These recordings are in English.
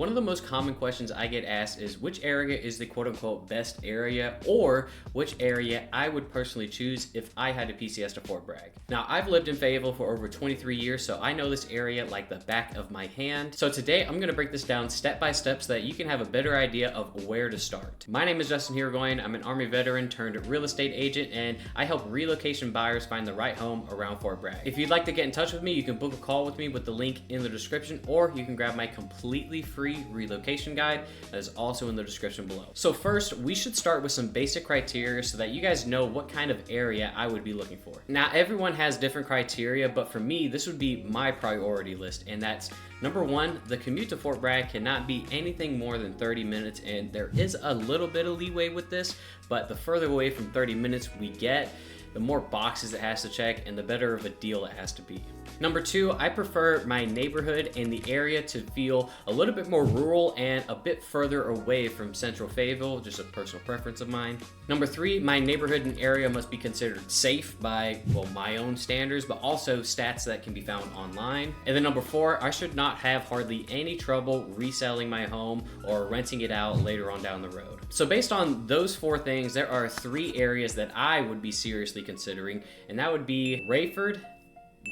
One of the most common questions I get asked is which area is the quote-unquote best area, or which area I would personally choose if I had to PCS to Fort Bragg. Now, I've lived in Fayetteville for over 23 years, so I know this area like the back of my hand. So today I'm gonna break this down step by step so that you can have a better idea of where to start. My name is Justin Hirigoyen. I'm an Army veteran turned real estate agent, and I help relocation buyers find the right home around Fort Bragg. If you'd like to get in touch with me, you can book a call with me with the link in the description, or you can grab my completely free relocation guide that is also in the description below. So first, we should start with some basic criteria so that you guys know what kind of area I would be looking for. Now, everyone has different criteria, but for me, this would be my priority list, and that's number one, the commute to Fort Bragg cannot be anything more than 30 minutes, and there is a little bit of leeway with this, but the further away from 30 minutes we get, the more boxes it has to check and the better of a deal it has to be. Number two, I prefer my neighborhood and the area to feel a little bit more rural and a bit further away from central Fayetteville, just a personal preference of mine. Number three, my neighborhood and area must be considered safe by, well, my own standards, but also stats that can be found online. And then number four, I should not have hardly any trouble reselling my home or renting it out later on down the road. So based on those four things, there are three areas that I would be seriously considering, and that would be Raeford,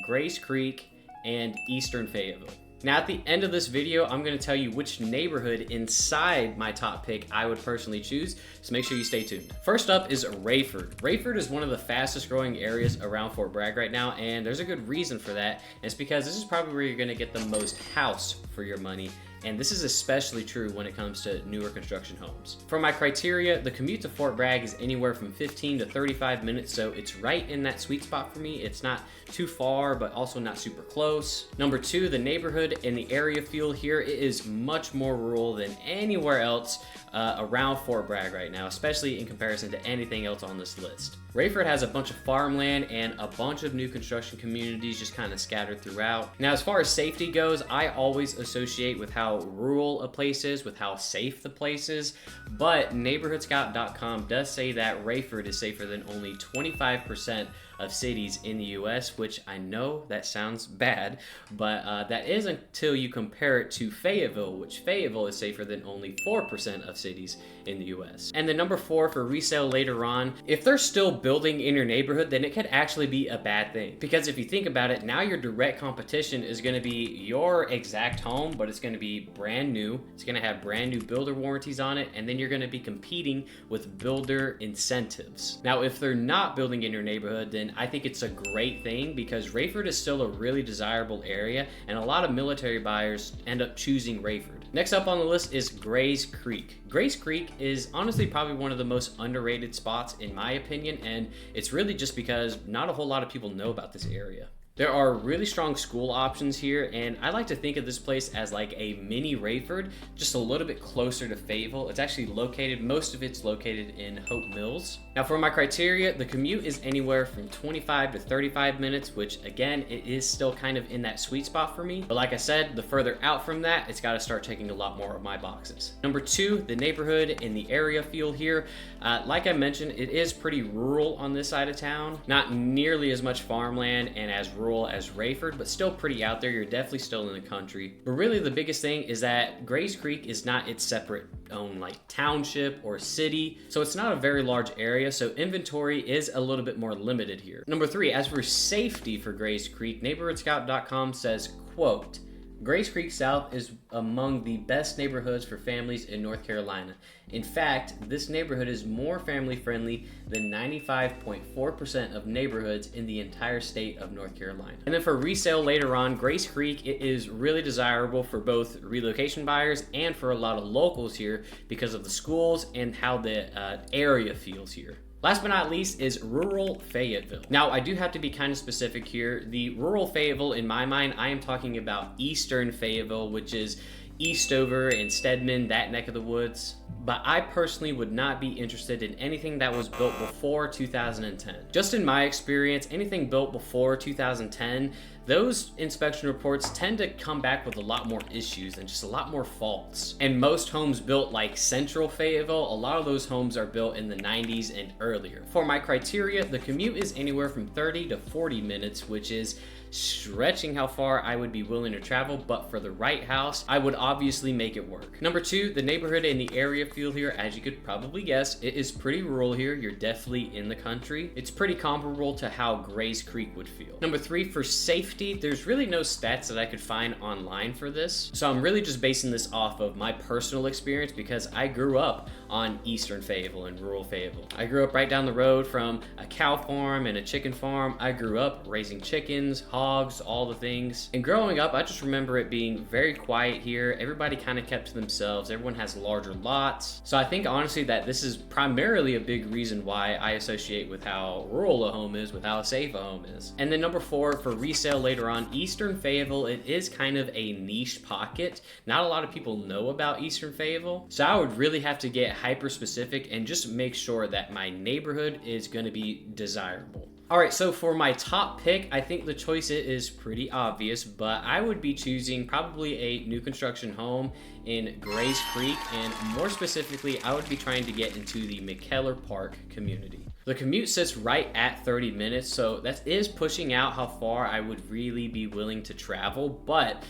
Grace Creek, and Eastern Fayetteville. Now, at the end of this video, I'm going to tell you which neighborhood inside my top pick I would personally choose, so make sure you stay tuned. First up is Raeford. Raeford is one of the fastest growing areas around Fort Bragg right now, and there's a good reason for that. And it's because this is probably where you're going to get the most house for your money. And this is especially true when it comes to newer construction homes. For my criteria, the commute to Fort Bragg is anywhere from 15 to 35 minutes, so it's right in that sweet spot for me. It's not too far, but also not super close. Number two, the neighborhood and the area feel here, it is much more rural than anywhere else around Fort Bragg right now, especially in comparison to anything else on this list. Raeford has a bunch of farmland and a bunch of new construction communities just kind of scattered throughout. Now, as far as safety goes, I always associate with how rural a place is with how safe the place is, but neighborhoodscout.com does say that Raeford is safer than only 25% of cities in the US, which I know that sounds bad, but that is until you compare it to Fayetteville, which Fayetteville is safer than only 4% of cities in the US. And the number four for resale later on, if they're still building in your neighborhood, then it could actually be a bad thing. Because if you think about it, now your direct competition is gonna be your exact home, but it's gonna be brand new. It's gonna have brand new builder warranties on it, and then you're gonna be competing with builder incentives. Now, if they're not building in your neighborhood, then I think it's a great thing because Raeford is still a really desirable area, and a lot of military buyers end up choosing Raeford. Next up on the list is Grace Creek. Grace Creek is honestly probably one of the most underrated spots in my opinion, and it's really just because not a whole lot of people know about this area. There are really strong school options here, and I like to think of this place as like a mini Raeford, just a little bit closer to Fayetteville. It's actually located, most of it's located in Hope Mills. Now for my criteria, the commute is anywhere from 25 to 35 minutes, which again, it is still kind of in that sweet spot for me. But like I said, the further out from that, it's gotta start checking a lot more of my boxes. Number two, the neighborhood and the area feel here. Like I mentioned, it is pretty rural on this side of town. Not nearly as much farmland and as rural as Raeford, but still pretty out there. You're definitely still in the country. But really the biggest thing is that Grace Creek is not its separate own like township or city, so it's not a very large area, so inventory is a little bit more limited here. Number three, as for safety for Grace Creek, neighborhoodscout.com says, quote, Grace Creek South is among the best neighborhoods for families in North Carolina. In fact, this neighborhood is more family friendly than 95.4% of neighborhoods in the entire state of North Carolina. And then for resale later on, Grace Creek, it is really desirable for both relocation buyers and for a lot of locals here because of the schools and how the area feels here. Last but not least is rural Fayetteville. Now, I do have to be kind of specific here. The rural Fayetteville, in my mind, I am talking about Eastern Fayetteville, which is Eastover and Stedman, that neck of the woods. But I personally would not be interested in anything that was built before 2010. Just in my experience, anything built before 2010, those inspection reports tend to come back with a lot more issues and just a lot more faults. And most homes built like central Fayetteville, a lot of those homes are built in the 90s and earlier. For my criteria, the commute is anywhere from 30 to 40 minutes, which is stretching how far I would be willing to travel, but for the right house, I would obviously make it work. Number 2, the neighborhood and the area feel here, as you could probably guess, it is pretty rural here. You're definitely in the country. It's pretty comparable to how Grays Creek would feel. Number 3, for safety, there's really no stats that I could find online for this, so I'm really just basing this off of my personal experience because I grew up on eastern Fayetteville and rural Fayetteville. I grew up right down the road from a cow farm and a chicken farm. I grew up raising chickens, hogs, all the things. And growing up, I just remember it being very quiet here. Everybody kind of kept to themselves. Everyone has larger lots. So I think honestly that this is primarily a big reason why I associate with how rural a home is, with how safe a home is. And then number 4, for resale later on, eastern Fayetteville, it is kind of a niche pocket. Not a lot of people know about eastern Fayetteville. So I would really have to get hyper specific and just make sure that my neighborhood is going to be desirable. All right, so for my top pick, I think the choice is pretty obvious, but I would be choosing probably a new construction home in Grays Creek, and more specifically, I would be trying to get into the McKellar Park community. The commute sits right at 30 minutes, so that is pushing out how far I would really be willing to travel, but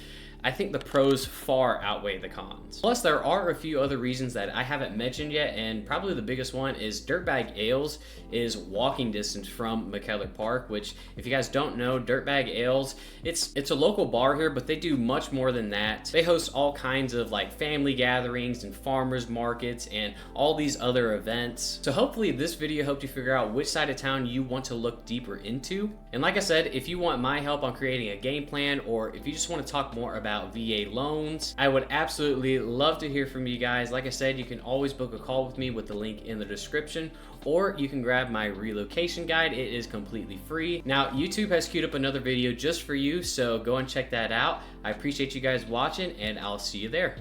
I think the pros far outweigh the cons. Plus, there are a few other reasons that I haven't mentioned yet, and probably the biggest one is Dirtbag Ales is walking distance from McKellar Park, which, if you guys don't know, Dirtbag Ales, it's a local bar here, but they do much more than that. They host all kinds of like family gatherings and farmers markets and all these other events. So hopefully this video helped you figure out which side of town you want to look deeper into. And like I said, if you want my help on creating a game plan, or if you just want to talk more about VA loans, I would absolutely love to hear from you guys. Like I said, you can always book a call with me with the link in the description, or you can grab my relocation guide. It is completely free. Now, YouTube has queued up another video just for you, so go and check that out. I appreciate you guys watching, and I'll see you there.